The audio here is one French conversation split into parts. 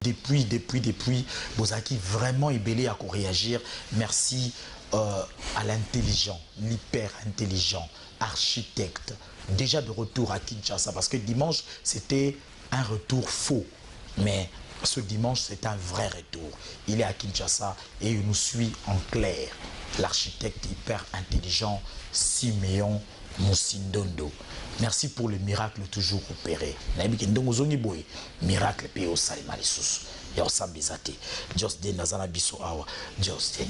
Depuis, Bozaki vraiment ébélé à réagir. Merci à l'intelligent, l'hyper intelligent, architecte, déjà de retour à Kinshasa, parce que dimanche, c'était un retour faux. Mais ce dimanche, c'est un vrai retour. Il est à Kinshasa et il nous suit en clair. L'architecte hyper intelligent, Siméon Moussindondo. Merci pour le miracle toujours opéré. Miracle pe au salima les sous. Ya osambizate. Just de nazana biso awa. Just de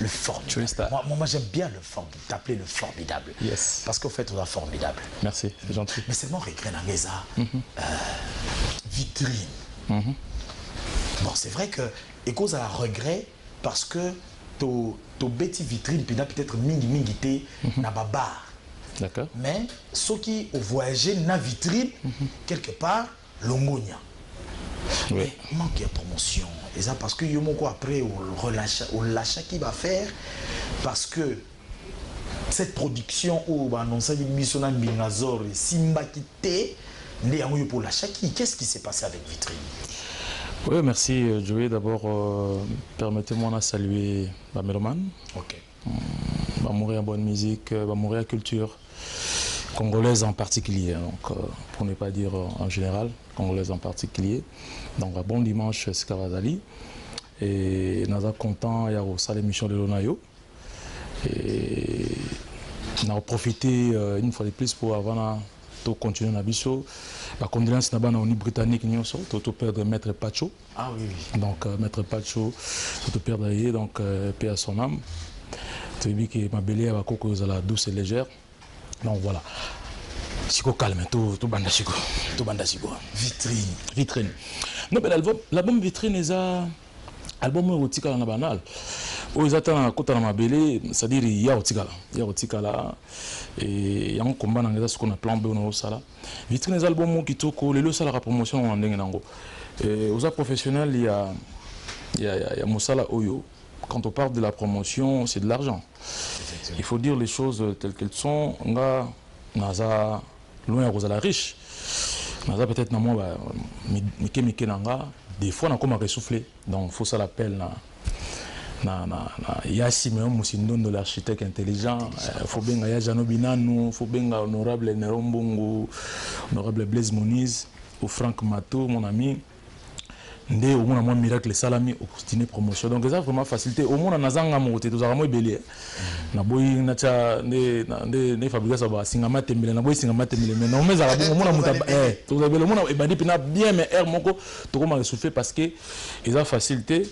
le formidable. Moi j'aime bien le formidable. T'appeler le formidable. Yes. Parce qu'au fait on a formidable. Merci, c'est gentil. Mais c'est mon regret dans vitrine. Bon, c'est vrai que et cause à la regret parce que to bêti vitrine peut-être mingi na babar. D'accord. Mais ceux qui ont voyagé na vitrine quelque part l'ongonia. Oui. Il manque de promotion. Et ça parce que Yomoko après on lâche qui va faire parce que cette production où annonce Missona Binazor et Simba Kité pour lâcher qui qu'est-ce qui s'est passé avec vitrine? Oui, merci Joey. D'abord, permettez-moi de saluer la mélomane. Ok. Va mourir à bonne musique, va mourir à culture congolaise en particulier. Donc, pour ne pas dire en général, congolaise en particulier. Donc, un bon dimanche, Skavazali. Et nous sommes contents, il y a aussi l'émission de l'Onayo. Et on a profité une fois de plus pour avoir continuer na biso la condolence na bana oni britannique nyonso to perdre maître Pacho. Ah oui. Donc maître Pacho to perdre donc paix à son âme. Tu dis que ma belle va koko za la douce et légère. Donc voilà. Siko calme to banda siko. Vitrine. Non mais l'album Vitrine est un album érotique na banal. Aux attend kota na mabele, c'est-à-dire il y a otikala et en combat dans ce qu'on a plan B au sala. Vitrine des albums qui toko le sala la promotion en dengenango. Aux professionnels il y a Mosala Oyo. Quand on parle de la promotion, c'est de l'argent. Il faut dire les choses telles qu'elles sont. Nga naza loin à la riche. Naza peut-être na moi mike nanga des fois na comme ressouffler. Donc faut ça l'appel il y a Siméon Moussindondo, l'architecte intelligent, il faut bien y a Jano Binano, il faut bien honorable Nerombongo, honorable Blaise Moniz, ou Franck Mato, mon ami. Ndé au moins un miracle salami au dîner promotion. Donc ça vraiment facilité. Au moins on a zanga moté, tout ça moi belé. Na boy na cha ne fabriquer ça ba singama tembele na boy singama tembele mais non mais ça va bon on a tout ça le monde e bandi pina bien mais air moko to comment souffler parce que ils ont facilité.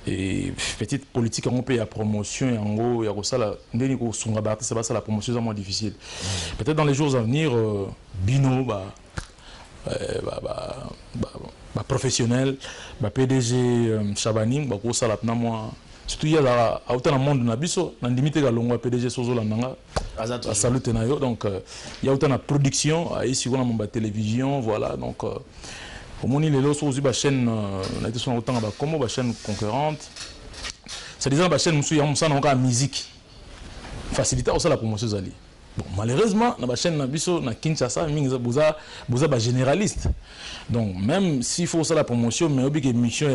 Et petite politique on peut la promotion et en gros il y a ça là ndeni ko sunga ba c'est pas ça la promotion c'est moins difficile. Peut-être dans les jours à venir Bino professionnel PDG Chabani ba ko ça là moi surtout il y a autant dans monde na biso na limite ga longo PDG sozo la nanga à salute na yo donc il y a autant de production ici on a mon télévision voilà donc au moins les lots aussi la chaîne on a été sur autant comme la chaîne concurrente c'est disant la chaîne monsieur on a musique faciliter aussi la promotion zali bon malheureusement la chaîne na biso na Kinshasa mingi boza ba généraliste donc même s'il faut ça la promotion mais obi que émission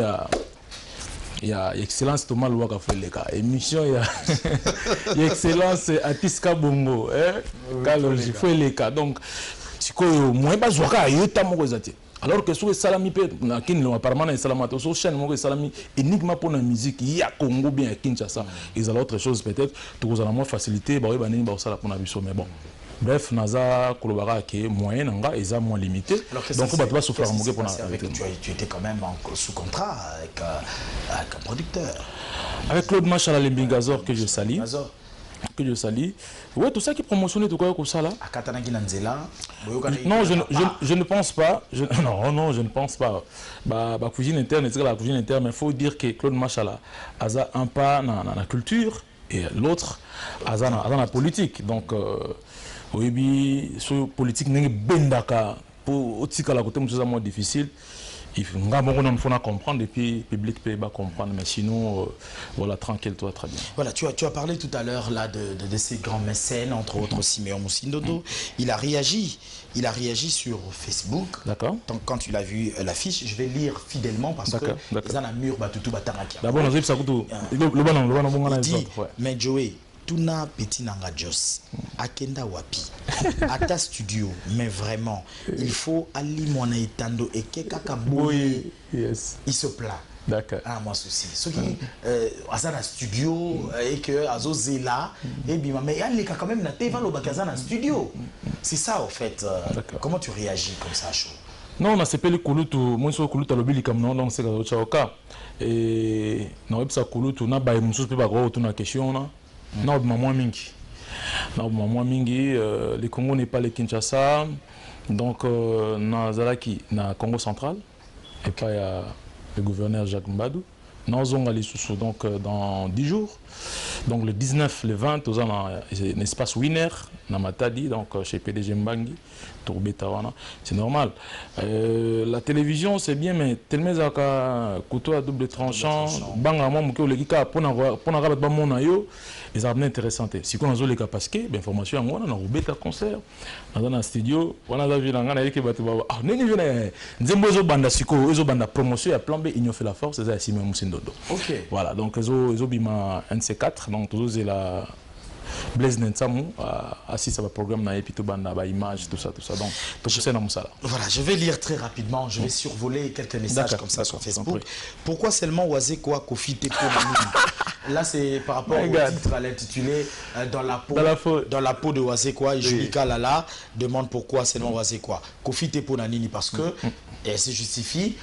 il y a excellence Thomas Louaka Feleka émission il y a excellence Atiska Bongo Kaloji Feleka donc si quoi moi pas jouer yo tamoko zati. Alors que sur les salami apparemment les salamato sur chaîne mon salami uniquement pour la musique il y a Congo bien à Kinshasa ils ont autre chose peut-être tout allons moins facilité bah oui bah ni bah ça la pour la biso mais bon bref naza kolobara qui est moyen nanga ils ont moins limité donc on va pas souffrir en pour tu étais quand même sous contrat avec un producteur avec Claude Machala Lembingazor que je salue ouais tout ça qui promotionne tout quoi ça là non je ne pense pas non je ne pense pas bah cuisine interne c'est la cuisine interne mais faut dire que Claude Machala a un pas dans la culture et l'autre a dans la politique donc oui sur politique n'est bendaka pour aussi à la côté c'est moins difficile. Il faut comprendre et puis le public peut pas comprendre mais sinon voilà tranquille toi très bien. Voilà tu as parlé tout à l'heure là de ces grands mécènes entre autres Siméon Moussindondo. Il a réagi il a réagi sur Facebook. D'accord. Donc, quand tu l'as vu l'affiche, je vais lire fidèlement parce que les en a mur batutu bataraki. D'abord, on a ça coûte. Il dit, mais Joey, tuna petit nanga Jos, akenda wapi, à ta studio, mais vraiment, il faut aller mon etando et kekaka boy, yes. Il se plaint. D'accord. Ah, moi aussi. Ceux qui ont un studio et que Azo Zela, et bien, mais il y a quand même un studio. C'est ça, en fait. Comment tu réagis comme ça, chaud? Non, on a sepelé Kulutu, moi je suis Kulutu à l'obéli comme non, donc c'est le cas. Et non, ça Kulutu, na ba musu pe ba gros autour na question na. Na maman mingi. Na maman mingi, le Congo n'est pas le Kinshasa. Donc na Zalaki na Congo central et pas le gouverneur Jacques Mbadou. Nous allons aller sous donc dans 10 jours. Donc le 19, le 20, nous avons un espace winner dans Matadi, donc chez PDG Mbangi, Tourbetawana. C'est normal. La télévision, c'est bien, mais tellement un couteau à double tranchant. Banga moi, mon collègue, pour rabattre mon ayo, ils ont intéressant. Si on a les cas parce que l'information, on a un concert, dans un studio, on a vu dans un équipe qui ah non non banda siko, ils banda promotion à plan B, ils ont fait la force, c'est ça même Dodo. OK. Voilà, donc ils ont bima NC4, donc tous la Blaise Nentsamou assis à un programme na epito banda ba image tout ça donc c'est dans ça. Voilà, je vais lire très rapidement, je vais survoler quelques messages comme ça sur Facebook. Pourquoi seulement Oazé quoi Kofi Tepo Là c'est par rapport au titre à l'intitulé dans la peau de Oazé quoi, Julika Lala demande pourquoi seulement Oazé quoi. Kofi Tepo Nanini parce que elle se justifie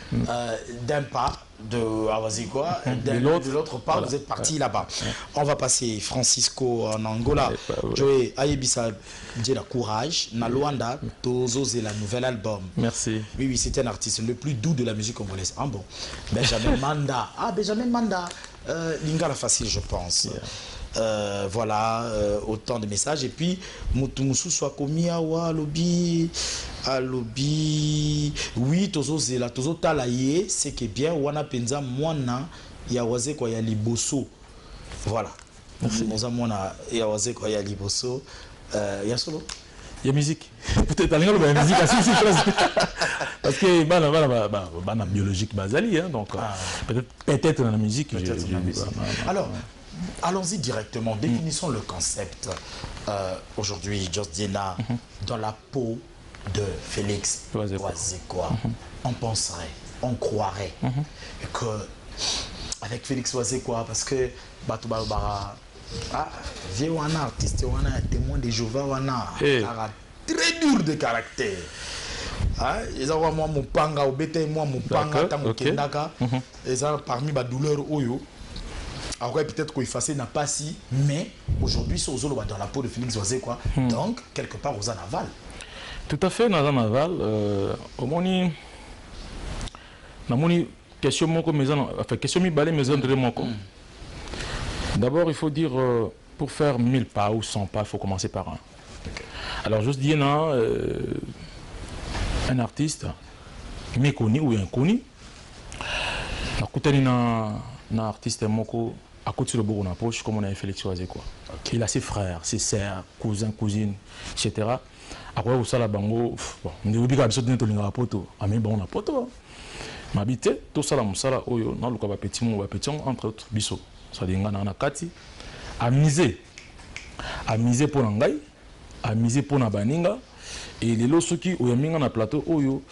d'un pas de Awazikwa, de l'autre part, voilà. Vous êtes parti là-bas. On va passer Francisco en Angola. Joey Ayebisa dit la courage. Naluanda, Tozo, c'est la nouvel album. Merci. Oui, c'est un artiste le plus doux de la musique congolaise. Ah bon. Benjamin Manda. Ah, Benjamin Manda. Lingala facile, je pense. Voilà, autant de messages. Et puis, Moutoumousou soit commis à Walobi. Oui, tozo zela, tozo talaye, c'est que bien, wana penza mwana yawaze kwa ya liboso. Voilà. Moza mwana yawaze kwa ya liboso. Ya solo. Il y a musique. Peut-être à l'école, il y a musique assez parce que bana biologique basali, hein, donc peut-être dans la musique. Alors. Allons-y directement, définissons le concept. Aujourd'hui, Jos Diena, dans la peau de Félix Oazekwa, on penserait, on croirait que avec Félix Oazekwa, parce que Batou Barabara, vieux wana artiste wana témoin de Jéhovah wana, très dur de caractère. Ils ont moi mon panga au bété moi mon panga tango kendaka, ils ont parmi ma douleur oyo. Après, peut-être qu'effacer n'a pas si, mais aujourd'hui, c'est aux dans la peau de Félix Oazekwa, donc quelque part aux aval. Tout à fait, dans aval. Au moins, question moko maison, enfin question mi balé maison de moko. D'abord, il faut dire pour faire 1000 pas ou 100 pas, il faut commencer par un. Alors, juste dire un artiste méconnu ou inconnu, un artiste moko à côté de Bourg poche comme on a Félix Oazekwa. Il a ses frères, ses sœurs, cousins, cousines, etc. Après au sala bango, bon, on dit que absolument tout l'inga poto, ami bon na poto. M'habiter tout ça la musala oyo na luka ba petit mo ba petit entre autres biso. Ça dinga na kati amuser pour ngai, amuser pour na baninga et les lots qui oyaminga na plateau oyo.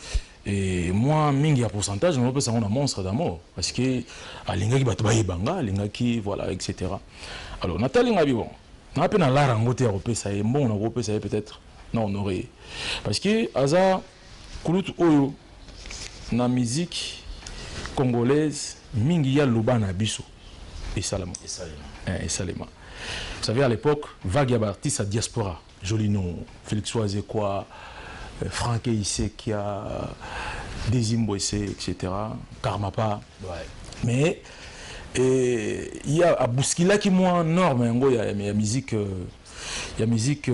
Et moi, mingi à pourcentage, je me rappelle un monstre d'amour. Parce que, l'ingaki batubaye banga, l'ingaki, voilà, etc. Alors, Nathalie Ngabi, bon, on a peine à l'art en côté européen, ça est bon, en européen, ça est peut-être. Non, on aurait. Parce que, Aza, Koulout Oyo, la musique congolaise, mingi ya luba na biso. Et Salama. Et Salema. Vous savez, à l'époque, vague ya artiste à diaspora. Jolino, Félix Oazekwa, Franck Issé qui a Desimbo Issé, etc. Karmapa. Ouais. Mais il y a à Bouskila qui moi norme, il y a musique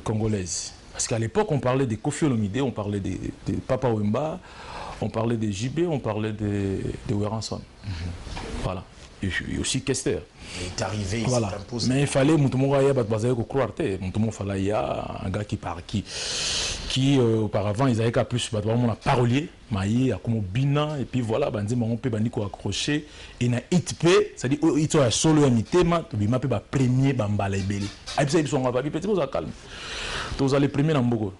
congolaise. Parce qu'à l'époque, on parlait des Koffi Olomide, on parlait des Papa Wemba, on parlait des JB, on parlait des Weranson. Voilà. Et aussi Kester. Il est arrivé, il voilà. Mais il fallait, il fallait un gars qui qui auparavant ils avaient qu'à plus on a parolier maïe à comme bina et puis voilà bandi on peut bandi ko accrocher et na itp c'est-à-dire ito a solo ya mitema to bima pe ba premier bambala ebele abisa biso ngaba bi petit boza calme to za les premiers na mboko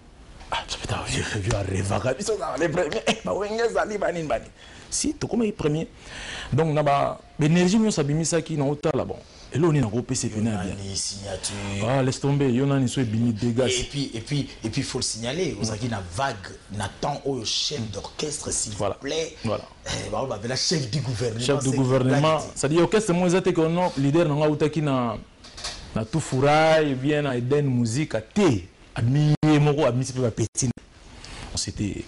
ah putain vieux rêva biso les premiers ba wengeza li bani bani si to comme les premiers donc na ba énergie nous sabimisa qui na otala bon. Et là, on est dans le PCP. Ah, laisse tomber. Il y en a qui bini dégâts. Et puis, il faut le signaler. Vous avez une vague, Nathan, au chef d'orchestre, s'il vous plaît. Voilà. La chef du gouvernement. Chef du gouvernement. C'est-à-dire, l'orchestre, moi, j'ai été un leader dans la tout fourraille, bien à Eden musique, à thé, à mi-moro, à mi-petit. C'était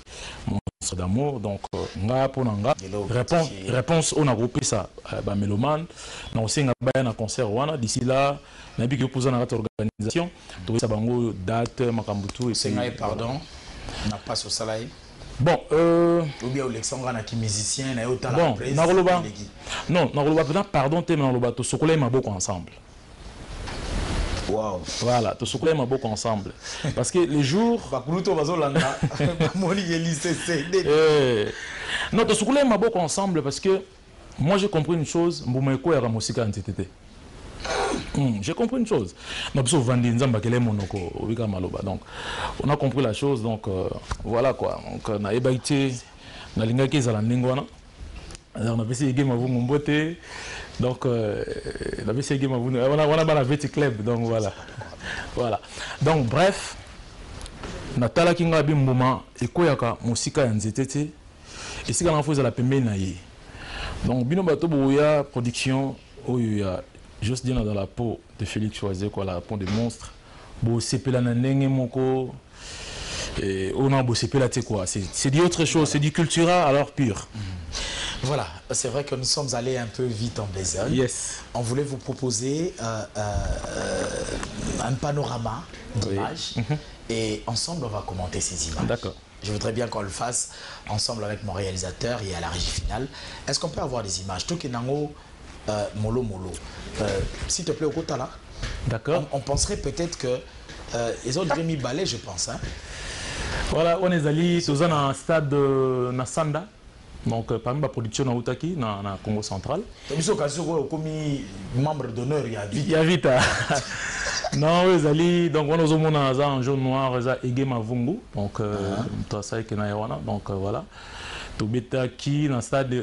mon monstre d'amour, donc réponse on a groupé ça mélomane na aussi un concert wana d'ici là na bi que poser dans notre organisation to ça bango date makambutu et c'est pardon n'a pas sur salaire bon ou bien Alexandre na qui musicien na autant la presse non na roloba pardon te na roloba to sokola maboko ensemble. Wow. Voilà, tout ce qu'on aime beaucoup ensemble. Parce que les jours. Non, tout ce qu'on aime beaucoup ensemble parce que moi j'ai compris une chose. J'ai compris une chose. Donc on a compris la chose. Donc voilà quoi. Donc on a ébaïté. On a l'ingaki zalandingwana. On a essayé de gagner donc on a la Betty Club, donc voilà. Voilà. Donc bref, Natala Kinga Bimbuma et Koyaka Musika Nzetete et si on fait la pembe naïe. Donc Bino Bato Bouya production où il y a juste dire dans la peau de Félix Choisé quoi la peau de monstre. Bo sepela na nenge moko et on a bo sepela te quoi. C'est dit autre chose, c'est du culturel alors pur. Voilà, c'est vrai que nous sommes allés un peu vite en besogne. Yes. On voulait vous proposer un panorama d'images et ensemble on va commenter ces images. D'accord. Je voudrais bien qu'on le fasse ensemble avec mon réalisateur et à la régie finale. Est-ce qu'on peut avoir des images? Tokenango Molo Molo. S'il te plaît, au côté là. D'accord. On penserait peut-être que ils ont mis balai, je pense. Hein. Voilà, on est allé dans un stade de Nasanda. Donc, parmi la production dans Outaki, dans le Congo central. Tu as membre d'honneur, il y a vite. Il y a vite. Non, oui, Zali. Donc, on a un jaune noir, on a Ege Mavungu. Donc, donc voilà. Tobeta qui dans le stade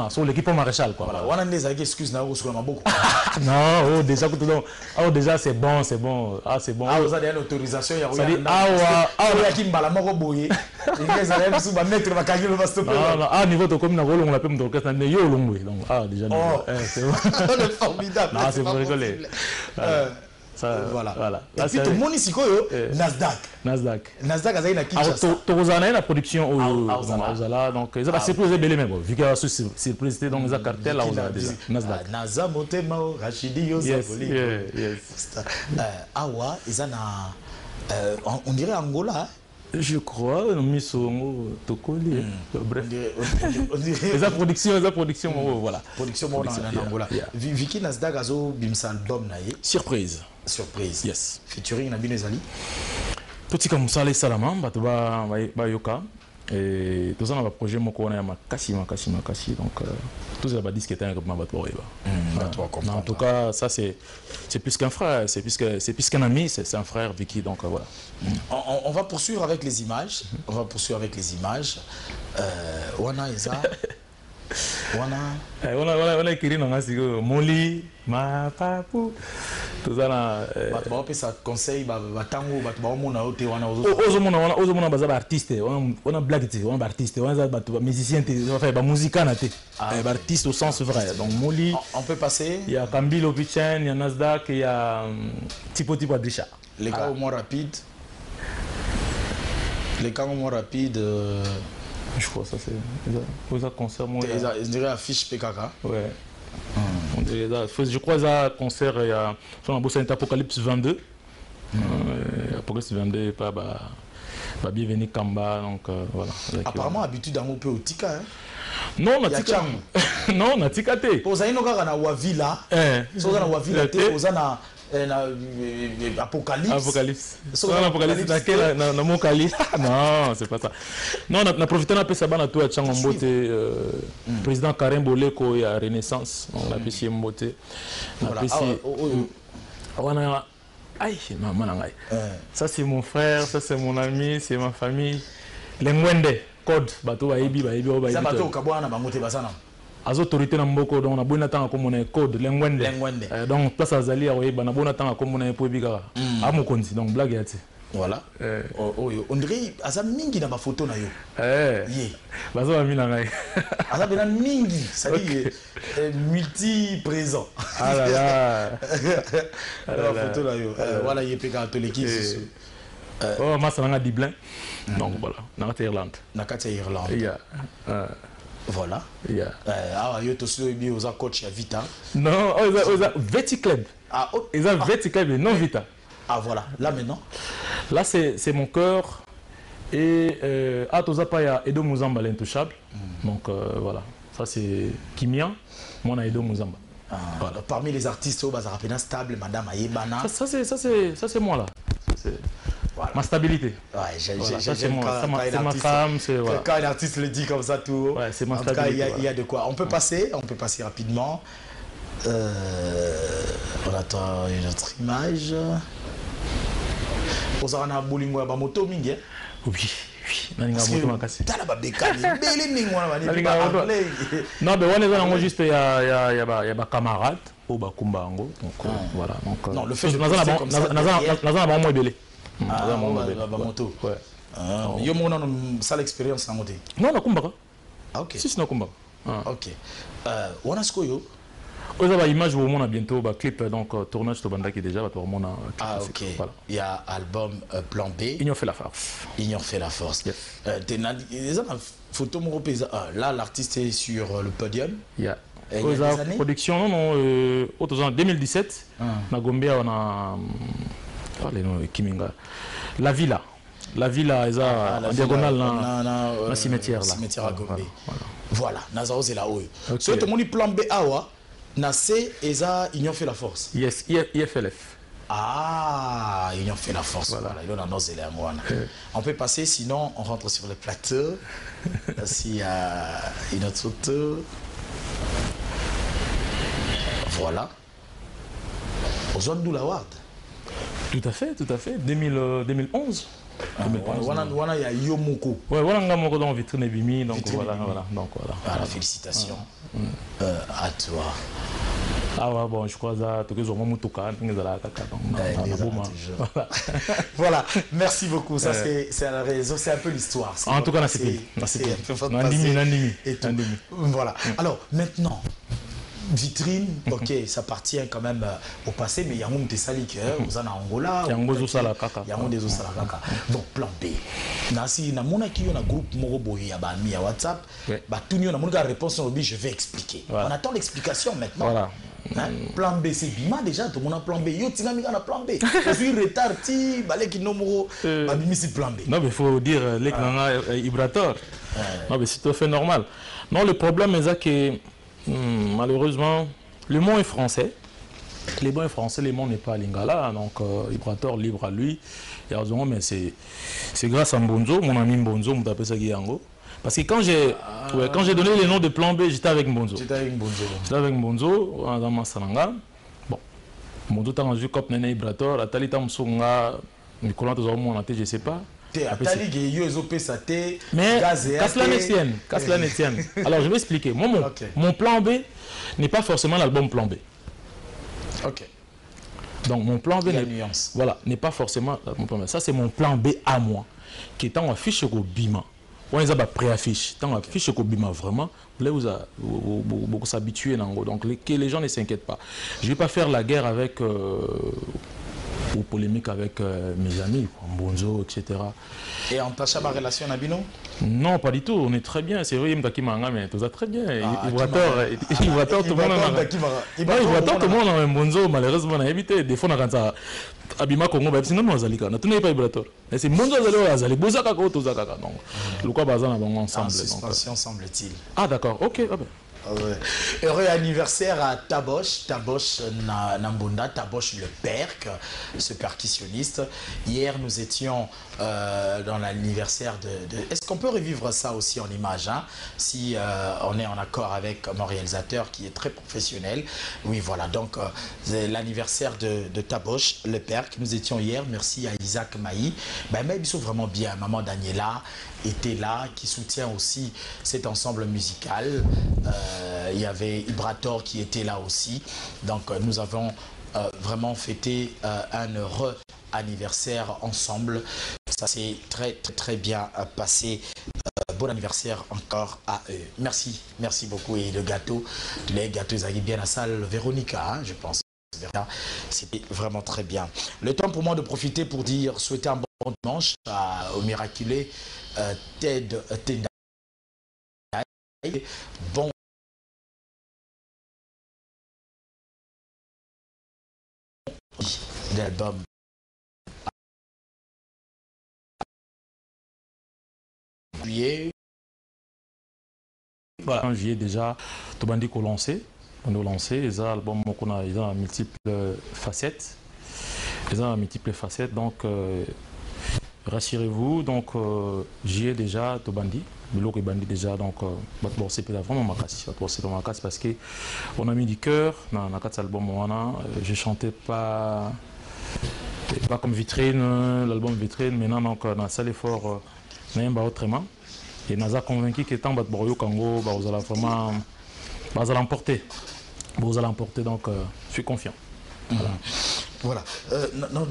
sur l'équipe maréchal quoi. Voilà, on a des excuses na beaucoup. Non, déjà c'est bon, c'est bon. Ah c'est bon. Ah vous avez une autorisation il y a qui mbala moko boyer. Les allez sous ba mettre ba kagilo va stopper. Non, ah niveau to comme na rolo on l'appelle mon orchestre na yo longwe. Donc déjà c'est formidable. Non, c'est pour rigoler. Ça, voilà. Et puis tout le monde ici, Nasdaq a eu la Kinshasa. Tu as la production au donc ils ont surprise belé même vu qu'il y a surprise donc ils ont cartel là déjà Nasdaq. Naza Motemao Rachidi Yosaboli. Awa ils ont on dirait Angola. Je crois, Missongo, Tokoli. Bref. Les productions, voilà. Production en Angola. Vicky Nasdaq a bimsa album naïe. Surprise. Yes. Featuring Nabi Nezali. Petit comme ça, les salamans, bah yoka. Et tout ça, on a un projet moko na makasi. Donc tout ça va discuter avec ma batoueba. En tout cas, ça c'est plus qu'un frère, c'est plus qu'un ami, c'est un frère Vicky. Donc voilà. On va poursuivre avec les images. Wana Eza. On a écrit dans un Moli, ma papou. Tout ça là. Ça conseille, batango, batmona ote wana ozomona baza artiste, on a blague, on a artiste, on a musicien, on fait musique naté. Artiste au sens vrai. Donc Moli. On peut passer. Il y a Kambilo Pichen, il y a Nasdaq, il y a Tipo Adrisha. Les cas au moins rapides. Je crois que ça c'est un concert. Je dirais affiche PKK. Ouais. Je crois que c'est un concert, il y a un Apocalypse 22. Apocalypse 22, pas bienvenue Kamba. Donc voilà. Apparemment, habitude on peut au Tika. Non, on a Tika. Non, on a Tika. Pour ça, il y a Wavila. Pour ça, Wavila, Apocalypse. Apocalypse. Apocalypse. Non, c'est pas ça. Non, on a profité d'un peu ça, on a tout à Tchangombote, président Karim Boleko et à Renaissance, on a apprécié Mbote. Ça c'est mon frère, ça c'est mon ami, c'est ma famille. Les Mwende, code, bateau Baïbi. Ça bateau Kabouana, Bamote Basana. Les autorités n'ont on a beau attendre comme on est code, les Mwende. Donc, place à Zali, on a beau attendre comme on est pour Bigara. À mon compte, donc blague et voilà. On dirait que ça mingi dans ma photo na yo. Bazo a mis la main. Ça bena mingi, ça dit multi-présent. Ah là là. La photo là yo. Voilà, il est catholique. Oh, moi ça n'a Dublin. Donc voilà, Nakata Irlande. Nakata Irlande. Voilà. Ah, yo aussi bien aux coach à Vita. Non, aux Veti Club. Ah, ils ont Veti Club non Vita. Ah voilà, là maintenant. Là c'est mon cœur et à Tozapaya Edo Muzamba l'intouchable. Donc voilà, ça c'est Kimia, moi on a Edo Muzamba. Voilà. Parmi les artistes au Bazarapena stable, Madame Ayebana. Ça c'est moi là. Voilà. Ma stabilité. Ouais, c'est ma femme. Voilà. Quand un artiste le dit comme ça tout. Ouais, c'est ma stabilité. En tout cas, il y a de quoi. On peut passer rapidement. On attend une autre image. Vous avez un bolingo à moto mingi. Oui. Non, mais on est juste il y a des camarades au Bakumbango. Donc voilà. Non, le fait de moto. Yo mon ça l'expérience en moto. Non, na kumbaka. Ah OK. Si na kumbaka. OK. On a ce que vous avez image où on a bientôt un clip donc tournage de banda qui déjà va tourner on a. Ah OK. Voilà. Il y a album Plan B. Ils ont fait la force. Ils ont fait la force. Les photo mon là l'artiste est sur le podium. Il y a des production non en 2017 na Gombe on a les noms Kiminga. La villa est en diagonale dans cimetière là. Cimetière à Gombe. Voilà, Nazao c'est là-haut. Ce que mon plan B awa na C eza ils ont fait la force. Yes, IFLF. Ah, ils ont fait la force. Voilà, ils ont annoncé les moines. On peut passer, sinon on rentre sur le plateau. S'il y a une autre photo. Voilà. Aux zones d'où l'award. Tout à fait. 2011. Voilà, il y a Yomoko. Ouais, voilà, on a dans vitrine Bimi, donc voilà. Voilà, félicitations à toi. Ah ouais, bon, je crois que tu as voilà, merci beaucoup. Ça, c'est la raison, c'est un peu l'histoire. En tout cas, c'est voilà. Alors, maintenant, vitrine, ok, ça appartient quand même au passé, mais il y a un monde salik, vous en Angola, il y a un monde des Osalakaka. Donc, plan B. Si na mona qui a un groupe Morobo et Abami à WhatsApp, bah tout le monde a réponse au je vais expliquer. On attend l'explication maintenant. Voilà. Plan B, c'est Bima déjà, tout le monde a plan B. Yo, tu as plan B. Aujourd'hui, retard, tu balai qui nomoro, Babimi, c'est plan B. Non, mais il faut dire, les gens Ibrator. Non, mais c'est tout à fait normal. Non, le problème est que malheureusement, le mot est français. Le mot est français, le mot n'est pas lingala. Donc, Ibrator libre à lui. Mais c'est grâce à Mbonzo, mon ami Mbonzo, on appelle ça Guyango. Parce que quand j'ai donné les noms de plan B, j'étais avec Mbonzo. J'étais avec Mbonzo, dans ma salanga. Bon, Mbonzo t'a rendu comme Nene Ibrator, Atali Tamsunga, Nicolas Tozormo, je ne sais pas. Atali Gueyo, Pesate, mais Kaslan Etienne. Alors je vais expliquer. Moi, mon plan B n'est pas forcément l'album plan B. Ok. Donc mon plan B n'est pas forcément mon plan B. Ça c'est mon plan B à moi, qui est en affiche au Bima. On les a pré-affiche. Tant affiche au Bima vraiment, vous beaucoup s'habituer donc que les gens ne s'inquiètent pas. Je vais pas faire la guerre avec ou polémique avec mes amis, Mbonzo, etc. Et en tâche ma relation Nabino? Non, pas du tout. On est très bien. C'est vrai, mais tout ça très bien. Ibrator, tout le monde a Mbonzo, malheureusement, on a évité. Des fois, on a ça. Abima Congo, sinon, on a Zalika. On n'a pas Ibrator. Mais c'est Mbonzo, Zalika, Bozaka, Tozaka. Donc, le quoi, bazan, ensemble. Suspension, semble-t-il. Ah, d'accord. Ok. Heureux anniversaire à Tabosh Nambunda, Tabosh le Perc, ce percussionniste. Hier, nous étions dans l'anniversaire de... Est-ce qu'on peut revivre ça aussi en image, hein, si on est en accord avec mon réalisateur qui est très professionnel. Oui, voilà, donc l'anniversaire de Tabosh le Perc. Nous étions hier, merci à Isaac Maï. Ben, mais ils sont vraiment bien. Maman Daniela était là, qui soutient aussi cet ensemble musical. Il y avait Ibrator qui était là aussi. Donc nous avons vraiment fêté un heureux anniversaire ensemble. Ça s'est très bien passé. Bon anniversaire encore à eux. Merci, merci beaucoup. Et le gâteau, les gâteaux allaient bien à la salle Véronica, hein, je pense. C'était vraiment très bien. Le temps pour moi de profiter pour dire, souhaiter un bon dimanche au miraculé Ted Tendai. Bon d'album. Voilà. En juillet déjà, Tobandi qu'on lancé. On a lancé, les albums qu'on a, ils ont multiples facettes. Ils ont multiples facettes, donc rassurez-vous. Donc juillet déjà, Tobandi. Biloko Bandi déjà, donc bon, c'est vraiment ma casse. C'est ma casse parce que on a mis du cœur dans cet album. Je chantais pas comme vitrine, l'album vitrine. Maintenant, donc on a ça l'effort, autrement. Et nous a convaincu que tant que vous Congo, vous allez vraiment l'emporter. Vous allez l'emporter, donc je suis confiant. Voilà. Non.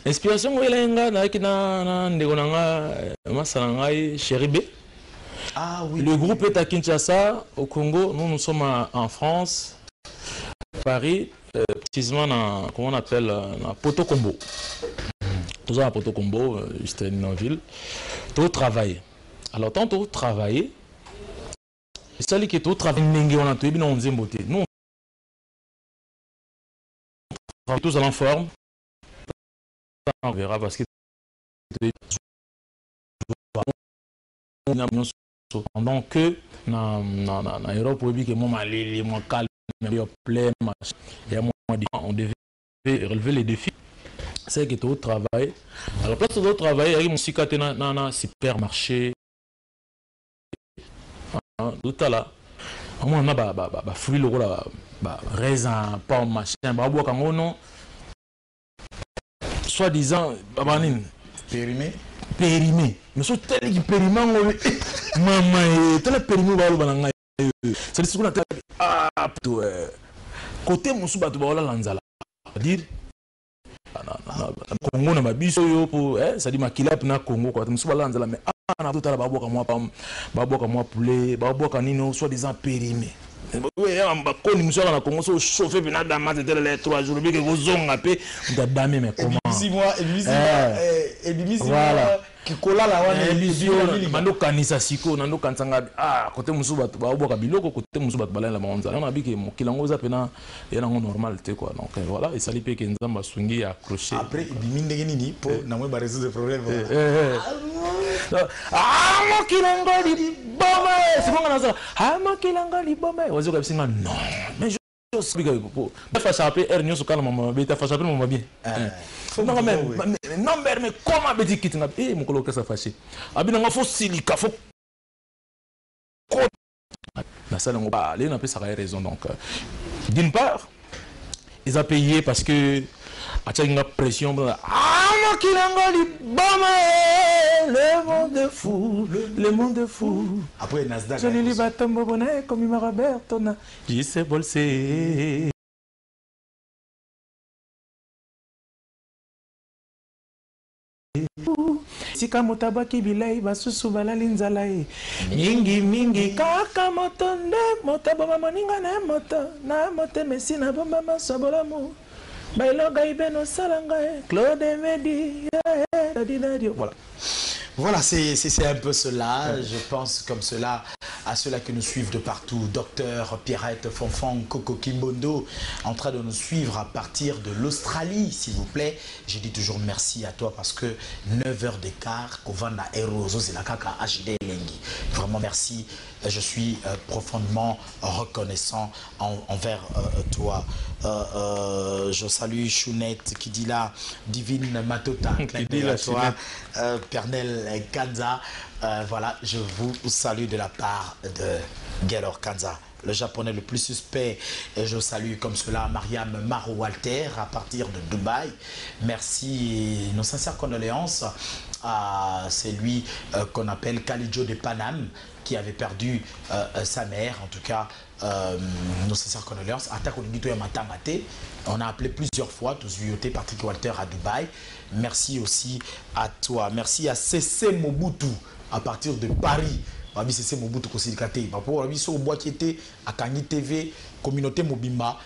Inspiration elenga na ndeko nanga masala ngai Chéribé. Ah oui. Le groupe est à Kinshasa au Congo. Nous sommes en France, Paris, précisément dans comment on appelle dans Poto Combo. Tous à Poto Combo, c'était une ville. Tout travail. Alors tant tout travailler. C'est ça qui est tout travail. On a tout bien on zimboté. Nous tous en forme. On verra parce que pendant que dans l'Europe, on calme, on devait relever les défis. C'est que tout travail. Alors, place de travail, il y a mon cicaté dans un supermarché. Tout à l'heure. On a fruit le raisin, pomme, machin, non. Soi-disant, périmé. Mais ce tel qui périmé, maman, tel périmé, c'est ce qu'on a côté Moussouba, tu vas lanzala. Dire, Congo na biso pour ça dit makila na Congo quoi Moussouba lanzala mais na tout à la baboka moi poulet, baboka nino soi-disant périmé. Oui, on monsieur na Congo so chauffer bina dama c'était les 3 jours bien que vous onga pe dame mais comment 6 mois et demi voilà kikola la wana ebisio mando kanisa siko nando kansanga côté musuba baoboka biloko côté musuba balana la monza on a dit que mokilango za pena yana normal te quoi donc voilà et sali pe que nzamba swingi accroché après bimi ndenge nini po na moi ba résoudre problème mokilango li boma c'est bon na ça mokilango li boma wazo ka bisinga non mais je explique pour fa chaper er nyoso kana mama beta fa chaper mama bien non mais comment be dit kitinga mon coloque ça fâché abina nga faut silika faut la salle on va aller on peut ça raison donc d'une part ils ont payé parce que à une pression le monde est fou le monde est fou après Nasdaq je lui batte mon bonnet comme il m'a Roberto j'y sais bolser sika motabaki bilai basusu balali nzala e mingi mingi kaka moto nde motaba moninga na mote mesi na bomba masobolamu bailoga ibeno salanga e Claude Medi voilà. Voilà, c'est un peu cela. Je pense comme cela à ceux-là qui nous suivent de partout. Docteur Pierrette Fonfon, Coco Kimbondo, en train de nous suivre à partir de l'Australie, s'il vous plaît. Je dis toujours merci à toi parce que 9h d'écart, Kovana Erozo, c'est la Kaka HD Lengi. Vraiment merci. Je suis profondément reconnaissant envers toi. Je salue Chounette qui dit là, Divine Matota, qui dit là, toi, Pernel Kanza. Voilà, je vous salue de la part de Gaylor Kanza, le japonais le plus suspect. Et je salue comme cela Mariam Maro Walter à partir de Dubaï. Merci, nos sincères condoléances à celui qu'on appelle Kalijo de Paname, qui avait perdu sa mère. En tout cas, nos sincères condoléances. On a appelé plusieurs fois, tous Yoté, Patrick Walter à Dubaï. Merci aussi à toi. Merci à CC Mobutu à partir de Paris. CC Mobutu Kosilikate. Pour la mission au bois qui était à Kangi TV, communauté Mobimba.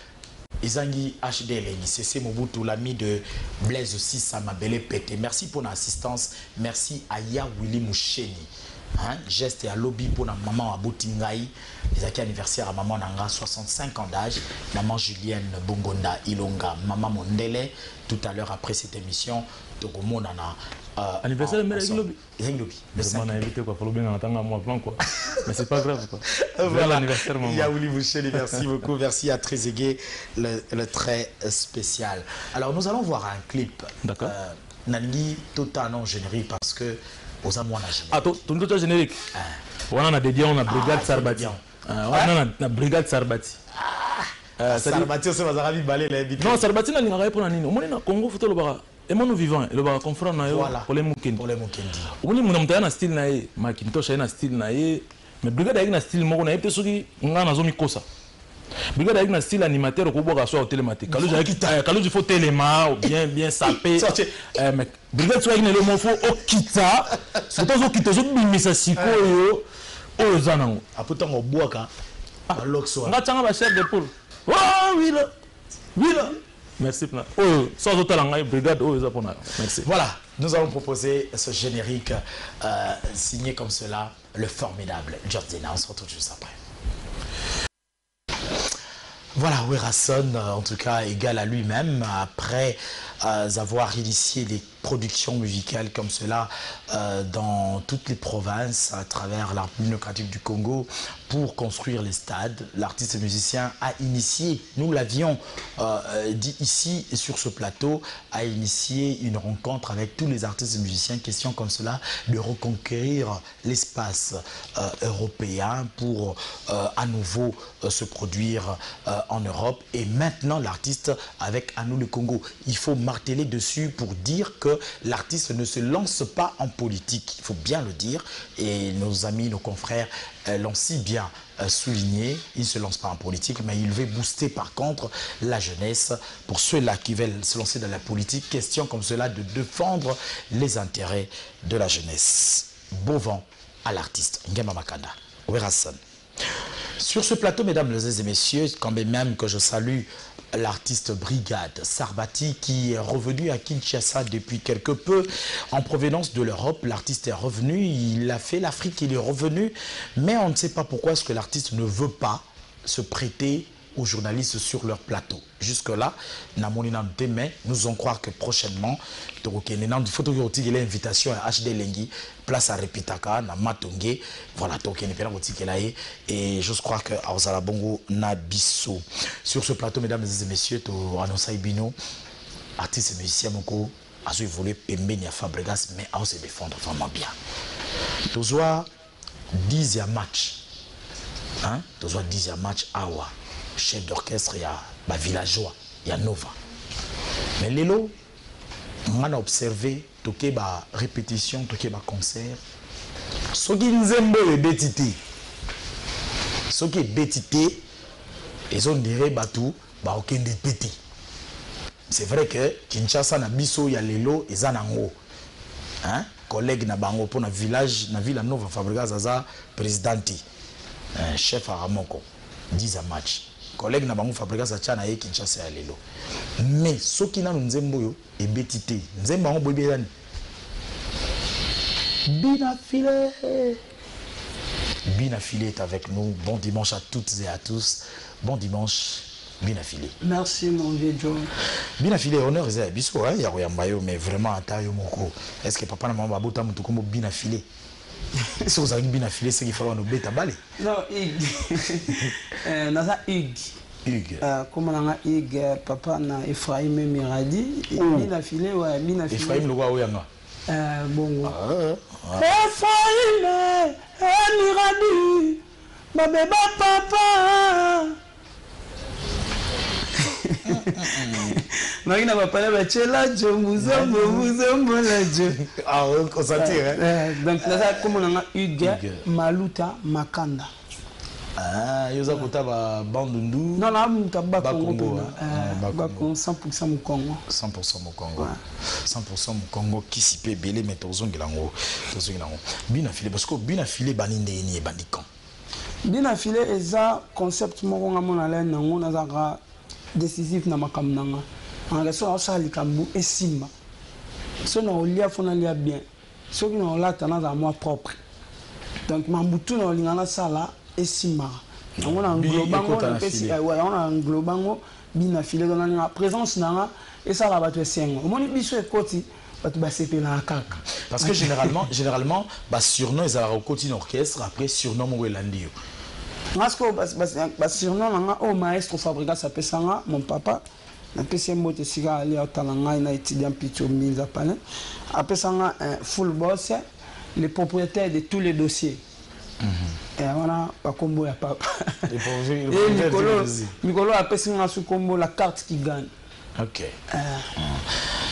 Izangi HDL, CC Mobutu, l'ami de Blaise aussi, ça m'a belé pété. Merci pour l'assistance. Merci à Ya Willy Moucheni. Hein? Geste et à lobby pour la maman à Boutingaï. Les acquis anniversaire à maman Nanga, 65 ans d'âge. Maman Julienne Bongonda Ilonga, maman Mondele. Tout à l'heure après cette émission, Togomo Nana. Anniversaire de Mère Lobby. On a invité quoi, faut bien entendre à moi plan quoi. Mais c'est pas grave quoi. Voilà l'anniversaire maman. Yaouli Boucheli, merci beaucoup. Merci à Trezeguet, le très spécial. Alors nous allons voir un clip. D'accord. Nangi totalement générique parce que aux amours générique. Ah, tout le générique. On a dédié on a brigade Sarbati. On a brigade Sarbati. Sarbati c'est Mazarabi balé les habitudes. Non, Sarbati n'a rien pour Nino. On est na Congo photo le bara. Et moi nous vivons le bara confront na yo pour les Mukendi. Pour les Mukendi. On est mon na style na e, Macintosh na style na e, mais brigade avec na style moko na peut soki ngana zomi kosa. Brigade avec un style animateur au bois au télématique. Quand il faut téléma ou bien sapé. Mais brigade soit le mot faut au kita. C'est pas au kita. Je me mets ça siko yo. Oh zanango. Après au bois ka. L'oxo. On a tanga ba chef de poule. Oh oui là. Oui là. Merci plein. Oh sans autant la brigade oh japonais. Merci. Voilà, nous allons proposer ce générique signé comme cela le formidable Jordina. On se retrouve juste après. Voilà, Werason, en tout cas, égal à lui-même, après avoir initié les productions musicales comme cela dans toutes les provinces à travers la République démocratique du Congo pour construire les stades. L'artiste musicien a initié, nous l'avions dit ici sur ce plateau, a initié une rencontre avec tous les artistes musiciens, question comme cela de reconquérir l'espace européen pour à nouveau se produire en Europe. Et maintenant l'artiste avec À nous le Congo, il faut marteler dessus pour dire que l'artiste ne se lance pas en politique, il faut bien le dire, et nos amis, nos confrères l'ont si bien souligné. Il ne se lance pas en politique, mais il veut booster par contre la jeunesse. Pour ceux-là qui veulent se lancer dans la politique, question comme cela de défendre les intérêts de la jeunesse. Beau vent à l'artiste. Ngema Makanda, Werason. Sur ce plateau, mesdames et messieurs, quand même que je salue l'artiste Brigade Sarbati qui est revenu à Kinshasa depuis quelque peu en provenance de l'Europe. L'artiste est revenu, il a fait l'Afrique, il est revenu, mais on ne sait pas pourquoi est-ce que l'artiste ne veut pas se prêter aux journalistes sur leur plateau. Jusque-là, mais nous allons croire que prochainement, il faut que l'invitation à HD Lengi, place à Repitaka, na Matongé, voilà, et je crois que Aozala Bongo Nabiso. Sur ce plateau, mesdames et messieurs, Anonsa Ibino, artiste et musicien, Moko, a évolué Pembenia Fabregas, mais à se défendre vraiment bien. Tozoa 10e match. Hein? Tozoa 10e match, Awa. Chef d'orchestre, il y a villageois, il y a Nova. Mais Lelo, on a observé, toké ba répétition, toké ba concert. Ce qui nous aime est bétité. Ce qui est bétité, ils ont dirait batou, ba aucun de pété. C'est vrai que Kinshasa na biso, il y a Lelo et Zanango. Hein? collègue na bango pour na village na Villa Nova Fabregas Zaza présidenti chef à Ramoko 10 à match collègue na bango Fabregas Achana et Kinshasa ya lelo mais soki na nzembo yo e betité nzembo bango boyebelani Binafilé est avec nous. Bon dimanche à toutes et à tous. Bon dimanche, Binafilé. Merci mon vieux John. Binafilé, honneur est à Bissou, il y a Royambayo, mais vraiment à taille moko. Est-ce que papa n'a pas bota mutu comme Binafilé? Si vous avez Binafilé, c'est qu'il faut nous bêta balé. Non, Hugues. Naza Hugues. Hugues. Comment on a Hugues, papa na Ephraim Miradi. Binafilé, ouais, Binafilé. Ephraim le roi Oyanga. Bon. Ephraim Miradi. Babeba papa. Marina va parler de Chela Muzombo la Dieu. Ah, on consenti, hein? Donc, là, comme on a Hugues Maluta Makanda. Ah, Yosa Kota va Bandundu. Non, là, on a Bakongo. 100% mon Congo. 100% mon Congo. 100% mon Congo qui s'y peut belé, mais tout le monde. Binafilé, parce que Binafilé, Baninde et Bandikan. Binafilé, c'est un concept mon alain, on a décisif na makamnanga. En raison de ça, les cambu et simba. Si on a lié, on a lié bien. Si on a là, on a moi propre. Donc, mambutu na lingana sala et simba. On a un global, on a un global, binafilé dans la présence nanga et ça la battu 5 ans. Mon biso est côté. Parce que généralement, bah surnom ils ont au quotidien orchestre après surnom mon Welandio. Parce que surnom au maestro Fabregas s'appelle ça mon papa. Un PC moté siga ali au talanga ina étudiant plutôt mise à palais. Après ça un full boss le propriétaire de tous les dossiers. Et voilà pas combo ya papa. Et Nicolo après ça sous combo la carte qui gagne. OK.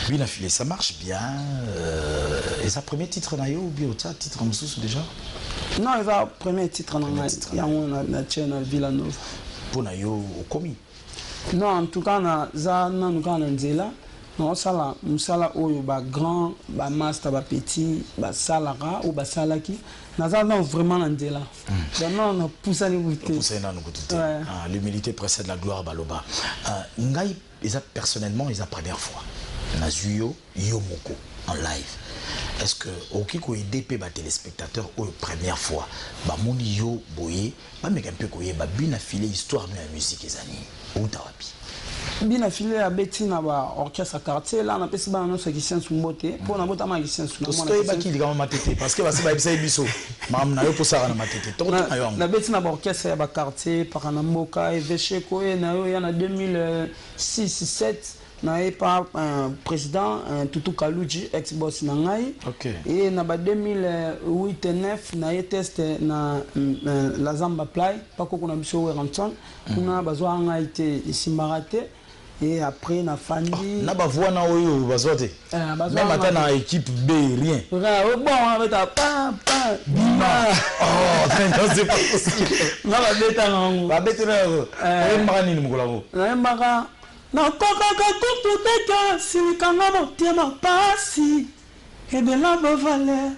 Binafilé, ça marche bien. Et ça premier titre nayo ou bien autre titre en sous déjà? Non, il va premier titre en il y a un Villa Nova. Pour nayo au commis. Non, en tout cas na za na nous kana nzela. Non sala musala oyo ba grand, ba master, ba petit, ba salara ou ba salaki. Na za non vraiment nzela. Non on a poussé les goûter. Poussé na nous goûter. L'humilité précède la gloire baloba. Ngai ils personnellement ils a première fois. Nazuyo Yomoko en live. Est-ce que au Kiko EDP ba téléspectateur ou première fois ba moni yo boye ba meka mpe koye ba Binafilé histoire de la musique ezani ou tawapi. Binafilé a beti na ba orchestre quartier là na pesi ba no sekisien sumbote pour na bota ma kisien sumbote. To stoy ba ki diga matete parce que ba se ba bisa biso. Mam na yo pour ça na matete. To na yo. Na beti na ba orchestre ba quartier par na mboka et vecheko e na yo ya na 2006 7 na pas un président Tutu Kaluji ex-boss na ngai. OK. Et na ba 2008 et 9 na test na la Zamba Play pas ko na biso Ranson kuna bazwa ngai te isimbarate et après na fandi na ba voix na oyo bazwa te. Même ata na équipe B rien. Bon avec ta pa bima. Oh, c'est pas possible. Na ba beta na ba beta na mbaka nini mukolago. Na mbaka na kokaka tututeka silikanga motema pasi ebela bavale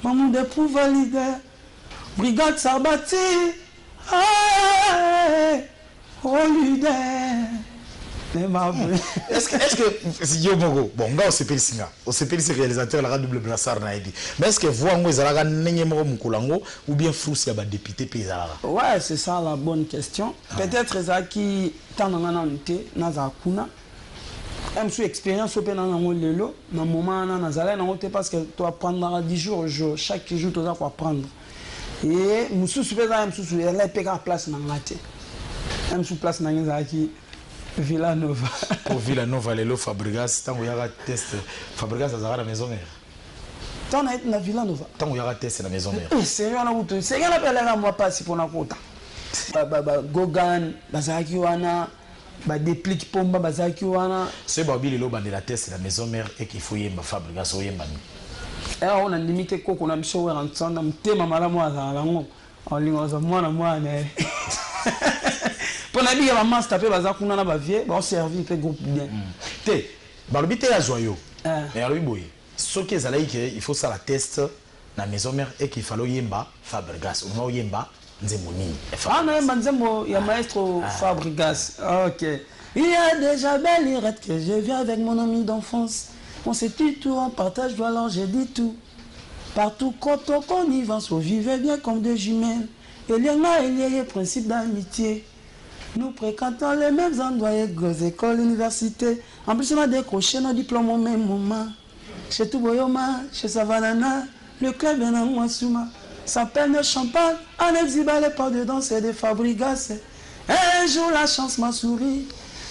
mamu de pour valider brigade Sabati Holiday. Est-ce que Yomogo bon nga on s'appelle ce réalisateur la double brassard na ebi mais est-ce que voix ngo ezalaka ndenge moko mukulango ou bien flou ya ba député pezalaka? Ouais, c'est ça la bonne question. Peut-être ça qui tananga na nté na za kuna même sous expérience au pena na lelo na moment na nazala na ote parce que tu apprendras 10 jours au jour chaque jour tu dois apprendre et musu supeza musu elle peka place na ngate même sous place na ngeza qui Villa Nova. Pour Villa Nova, les Fabregas, tant qu'il y a test, Fabregas a la maison mère. Tant qu'il y a Villa Nova. Tant qu'il y a test la maison mère. C'est rien à vous tout. C'est rien à faire moi pas si pour na kota. Gogan, bazaki wana, ba déplique pomba bazaki wana. C'est babi le loba de la test la maison mère et qu'il faut y ma Fabregas ou yemba. Alors on a limité quoi qu'on a mis sur un son, on thème malamu azalango. On lingoza mwana mwana. Pour la vie, la masse tapé baza kuna na ba vie, ba servir pe groupe bien. Té, ba lobité ya joyeux. Mais alors boy. ce qui est il faut ça la test na maison mère et qu'il fallait yemba Fabregas ou non yemba Nzemoni. Ah non, Nzemo, il y a maestro Fabregas. Ok. Il y a déjà belle lirette que je vis avec mon ami d'enfance. On s'est dit tout, on partage, alors j'ai dit tout. Partout quand on y va, on vivait bien comme deux jumelles. Et il y a un principe d'amitié. Nous fréquentons les mêmes endroits, les écoles, universités. En plus, on a décroché nos diplômes au même moment. Chez Touboyoma, chez Savanana, le club est en Mouassouma. S'appelle le champagne, en exhiba les pas de danse et de Fabregas. Un jour, la chance m'a souri.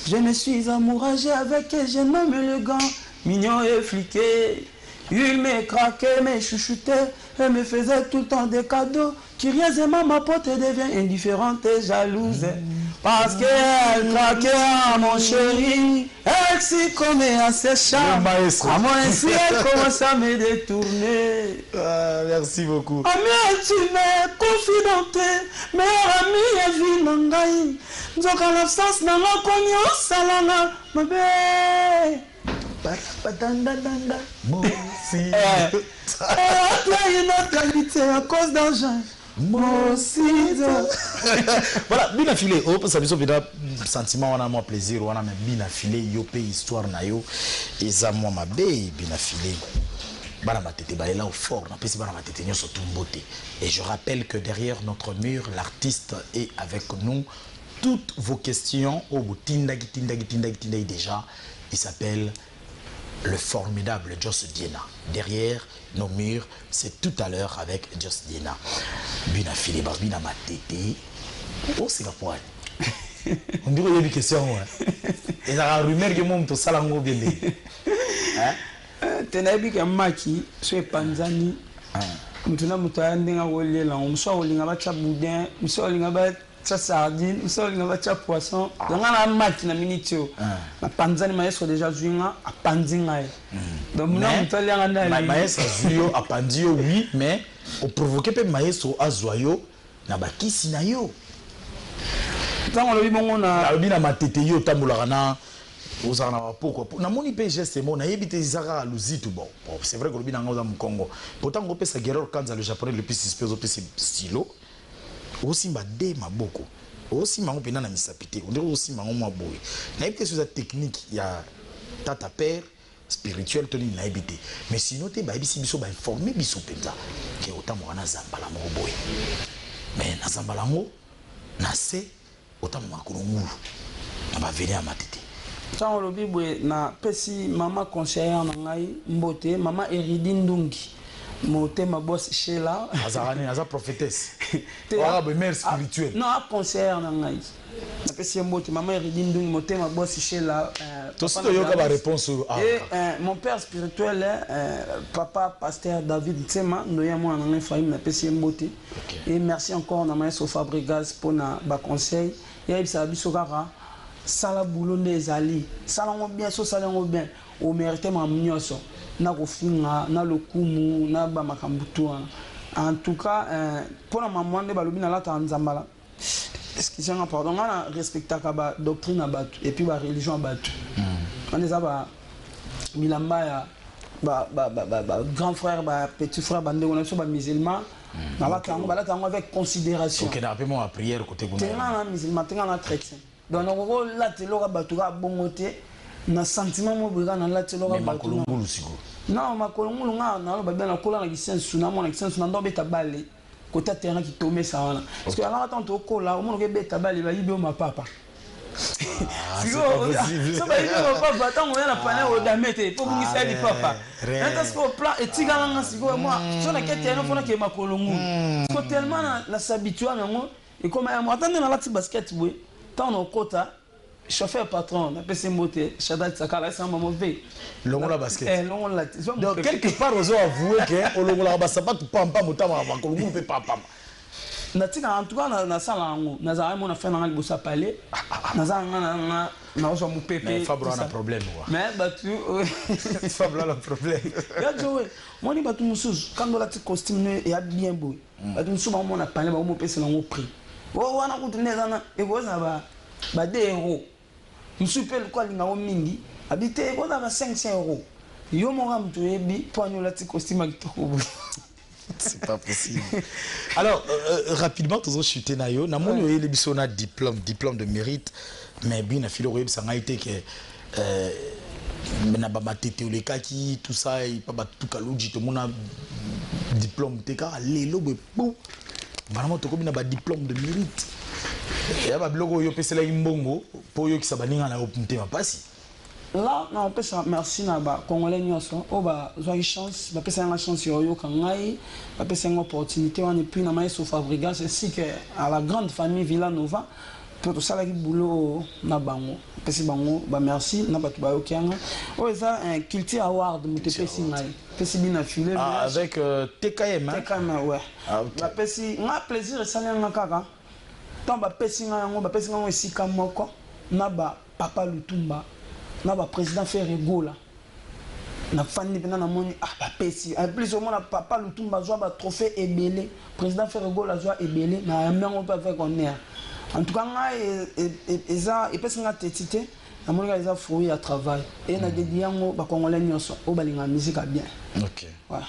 Je me suis amouragé avec un jeune homme élégant, mignon et fliqué. Il me craquait, me chouchoutait et me faisait tout le temps des cadeaux. Curieusement, ma pote devient indifférente et jalouse. Parce qu'elle craquait à mon chéri, elle s'y connaît à ses charmes. À moi ainsi, elle commence à me détourner. Ah, merci beaucoup. Ami, tu m'es confidente, meilleur ami et vie nangai. Donc en l'absence, n'a pas connu au salana, ma belle. Une autre qualité à cause d'argent. Voilà, bien affilé. Oh, ça me fait sentiment, on a moins plaisir, on a même bien affilé. Yo paye histoire na yo. Et ça moi ma belle bien affilé. Bana ma tête là au fort, na pesi bana ma tête nyoso tumbote. Et je rappelle que derrière notre mur, l'artiste est avec nous. Toutes vos questions, oh tindagi déjà, il s'appelle le formidable Joss Diena. Derrière nos murs, c'est tout à l'heure avec Joss Diena. Bina filé, bina ma tété. Oh, c'est la poêle. On dirait qu'il y a des questions. Et la rumeur que mon to salango bien. Tenabi que maki, soit panzani. Mutuna mutaya ndenga wole la, umso olinga ba chaboudin, umso olinga ba sardine, umso olinga ba poisson. Langa na maki na minitio. Na panzani maestro déjà zuinga a panzinga. Donc muna mutali ngana na maestro zuyo a pandio oui, mais au provoquer pe maestro azoyo na bakisi na yo. Tant on le bon na na matete yo tambola na ozana pourquoi na moni pe geste mo na yebite zara luzitu bon c'est vrai que le bina ngoza mu Congo pourtant ngo pesa guerrero kanza le japonais le plus suspect au pesa stylo aussi mba de maboko aussi mango pena na misapité on dirait aussi mango mo boy na yebite sur la technique ya tata père spirituel toni na yebite mais sinon te ba yebisi biso ba informer biso penza ke otamo na zambala mo boy mais na zambala ngo na se otamo makolo ngulu na ba venir à matete. Tant le bible na pesi maman conseillère na ngai mbote maman Eridine Ndungi moté ma boss Sheila azarani aza prophétesse arabe mère spirituelle non conseillère na ngai na pesi mbote maman Eridine Ndungi moté ma boss Sheila to sito yoka ba réponse et mon père spirituel papa pasteur David Tsema ndoya mwana na ngai famille na pesi mbote et merci encore na maestro Fabregas pour na ba conseil ya ibisa biso kaka sala boulot des alliés salango bien so salango bien au mérite ma mnyoso na kofinga na lokumu na ba makambutu en tout cas pour la maman de balobi na lata nzambala excusez-moi pardon on a respecté ka doctrine abatu et puis ba religion abatu on les a ba milamba ya ba grand frère ba petit frère bande on so ba musulman na lata ngo avec considération OK na rappelez-moi la prière côté gona tena musulman tena na chrétien. Donc on la teloga batuga bongote na sentiment mo bega na la teloga batuga non makolongulu nga na ba bien na kola na kisensu na mona kisensu na ndo beta bale kota terrain ki tomé ça wana parce que alors attends to kola o mona ke beta bale ba yibe o mapapa c'est pas possible ça ba yibe o papa tant on ya na panel o damete pour vous ça di papa là c'est au plan et tigala nga siko moi so na kete no fona ke makolongulu so tellement la s'habituer na ngo et comme moi attendez na la ti basket boy tant on quota chauffeur patron na pesi moté Shadat Sakala c'est un moment V longola basket longola donc quelque part ils ont avoué que longola basket pampa motama makolongu pe papa na tika en tout cas na sala ngo na za mo na fait na bossa palais na za na oso mu pepe mais Fabro a un problème mais batu Fabro a un problème ya jowe moni batu mususu quand la ti costume ya bien beau batu mususu ba mo na palais ba mo pesi na ngo prix o wana kutuneza na egoza ba 2 euros. Monsieur Pel quoi linga o mingi habité egoza ba 500 euros. Yo moram tu ebi po anyo lati costume kitoko. C'est pas possible. Alors, rapidement, tous chuté na yo. Na mon yo les biso na diplôme de mérite, mais bien na filo ça a été que na ba matete le kaki tout ça et pas tout kaluji tout mon diplôme te ka lelo be pou. Vraiment to ko na ba diplôme de mérite. Ya ba blogo yo pesela imbongo po yo ki sabaninga na opumte mapasi. Là, on peut dire merci à les Congolais. On a une chance, on a une chance, on a une opportunité. On est plus dans le Fabregas, ainsi qu'à la grande famille Villanova. Pour tout ça, il y a un boulot. Merci. On a un culture award. Avec TKM. TKM, ouais. On a plaisir de saluer un kaka. Tant Papa Lutumba. Na ba président Ferrego là na fani pena na moni ba pesi en plus au moins Papa Lutumba joa ba trophée ebelé président Ferrego la joa ebelé na mengo pas faire connaître en tout cas eza et pesi nga tétité na moni eza fruit à travail et na dédiango ba congolais nyonso o balinga musique bien. OK. Voilà.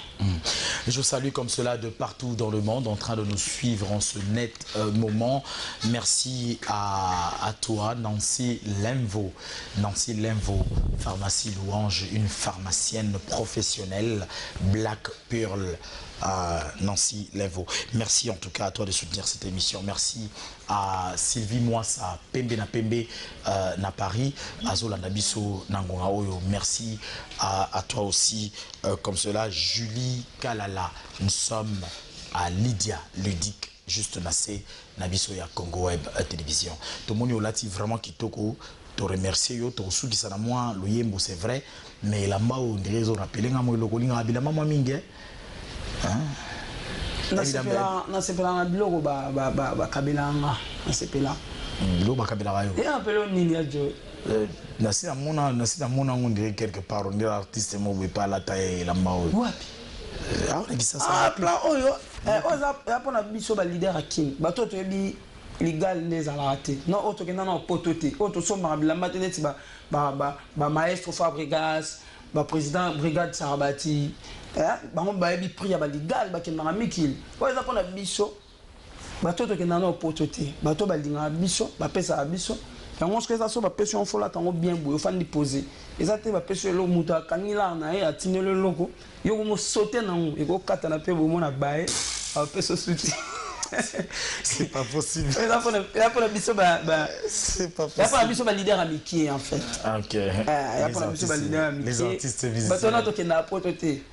Je salue comme cela de partout dans le monde en train de nous suivre en ce net moment. Merci à toi, Nancy Lemvo. Nancy Lemvo, pharmacie Louange, une pharmacienne professionnelle, Black Pearl. Nancy Lemvo. Merci en tout cas à toi de soutenir cette émission. Merci à Sylvie Moissa, Pembe na Pembe na Paris, Azola Nabiso Nangonga Oyo. Merci à toi aussi, comme cela, Julie Kalala. Nous sommes à Lydia Ludique, juste nassé Nabiso ya Congo Web Télévision. Tout le monde est vraiment kitoko. Te remercier yo, te reçu qui sana moi, l'oyembo c'est vrai, mais la mba on dirait ils ont rappelé nga moi le kolinga abila mama mingi. Na sepela na biloko ba kabelanga na sepela biloko ba kabela yo et appelé nini ya jo na sina mona on dirait quelque part on dirait artiste mo be pas la taille la mao wapi on dit ça plan oyo oza pona biso ba leader akim bato to bi légal les alaté non auto que na pototé auto somba bilamba te ba maestro Fabregas ba président brigade Sarabati bango bayebi prix ya baligal bakendanga mikili oyo eza mpona biso bato tokendanga na opoto te bato balingaka biso bapesaka biso yango soki eza so bapesi yo mfolata yango bien boye ofandi pose eza te bapesi yo eloko moto akangi lare na ye atindeli eloko yo komosote nango ekokatana mpe bomona baye bapesi yo suti. C'est pas possible. Là pour la biso c'est pas possible. Là pour la biso leader amitié en fait. OK. Là pour la biso leader amitié. Les artistes visibles. Bato na to kenda pototé.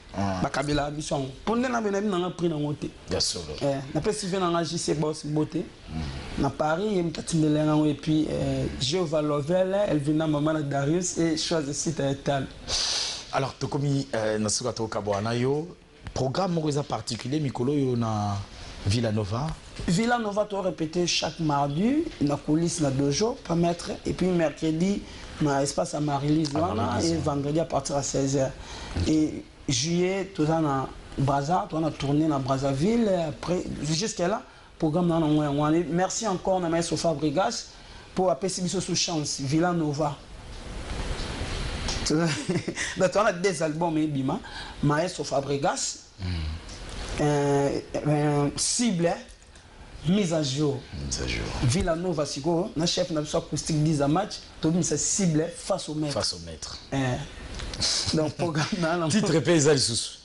Bakabela biso. Pour na bena na prix na ngote. Bien sûr. Na pe Sylvain na JC Boss Beauté. Na Paris et mtatindele ngo et puis Jova Lovel, Elvina Maman Darius et choisi site Etal. Alors to komi na suka to kabwana yo programme mo particulier mikolo yo na Villanova. Villanova doit répéter chaque mardi, la coulisse na dojo, pas mettre, et puis mercredi, na espace à Marie-Lise, et vendredi à partir de 16h. Et juillet, tout ça na Brazza, on a tourné dans Brazzaville, après, jusqu'à là, programme dans merci encore à Maestro Fabregas pour appeler sous chance, Villanova. Donc on a des albums, Bima, Maestro Fabregas. Cible mise à jour. Villanova Sigo, na chef na acoustique 10 à match, tout ça cible face au maître. Face au maître. Donc programme na titre paysa lisusu.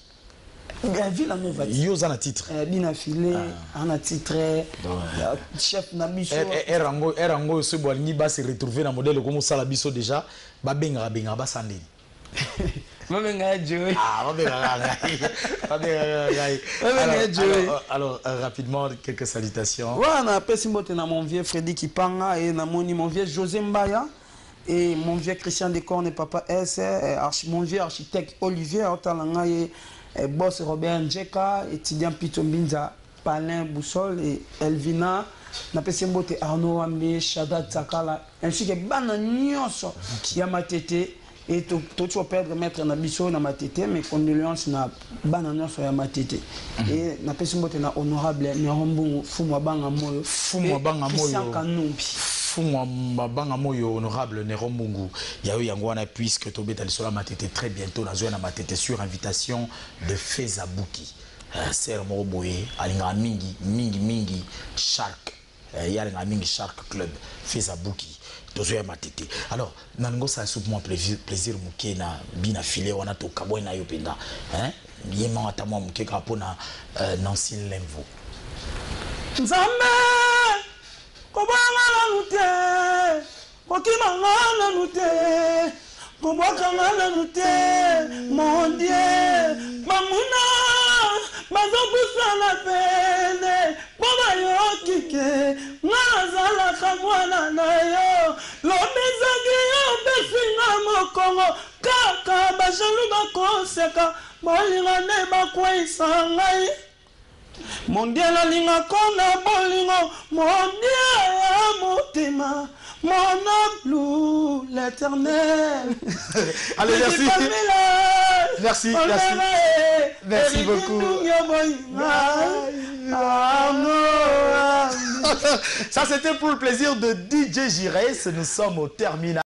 Villanova. Yo za na titre. Bina filé, ana titre chef na biso. Erango se bolingi ba se retrouver na modèle comme ça la biso déjà, ba benga ba sandeli. Alors, rapidement, quelques salutations. Voilà, mon vieux Freddy Kipanga et mon vieux José Mbaya et mon vieux Christian Decorne et Papa S, mon vieux architecte Olivier Otalanga et boss Robert Njeka, étudiant Pito Mbinza, Palin Boussol et Elvina. Na pesi mbote Arnaud Ambe, Shadat Takala, ainsi que Bana Nyonso, Yamatete. Et tout tu vas perdre maître na biso na matete mais condoléances na banana so ya matete et na pesi mbote na honorable Nerombo Fumwa Banga Moyo fungwa mabanga moyo honorable Nero Mungu yayo yangwana puisque tobeta lisola matete très bientôt na zoya na matete sur invitation de Feza Buki ser mo boye alinga mingi Shark yalinga mingi Shark Club Feza Buki tozoya matete. Alors nango ça souvent plaisir muke na bina filé wana to kabwe na yo penda yema atamo muke kapona Nancy Lemvo Nzambe kobanga nute kokimanga nute kobwakanga nute mon Dieu mamuna bazobusana pene boba yokike ngazala kamwana na yo lobizaki yo besinga mokongo kaka bajalu bakoseka bolinga ne bakwisa ngai mon Dieu la linga kona bolingo mon Dieu motema mon amour l'éternel. Allez, merci. Merci beaucoup. Ça c'était pour le plaisir de DJ Jires. Nous sommes au terminal.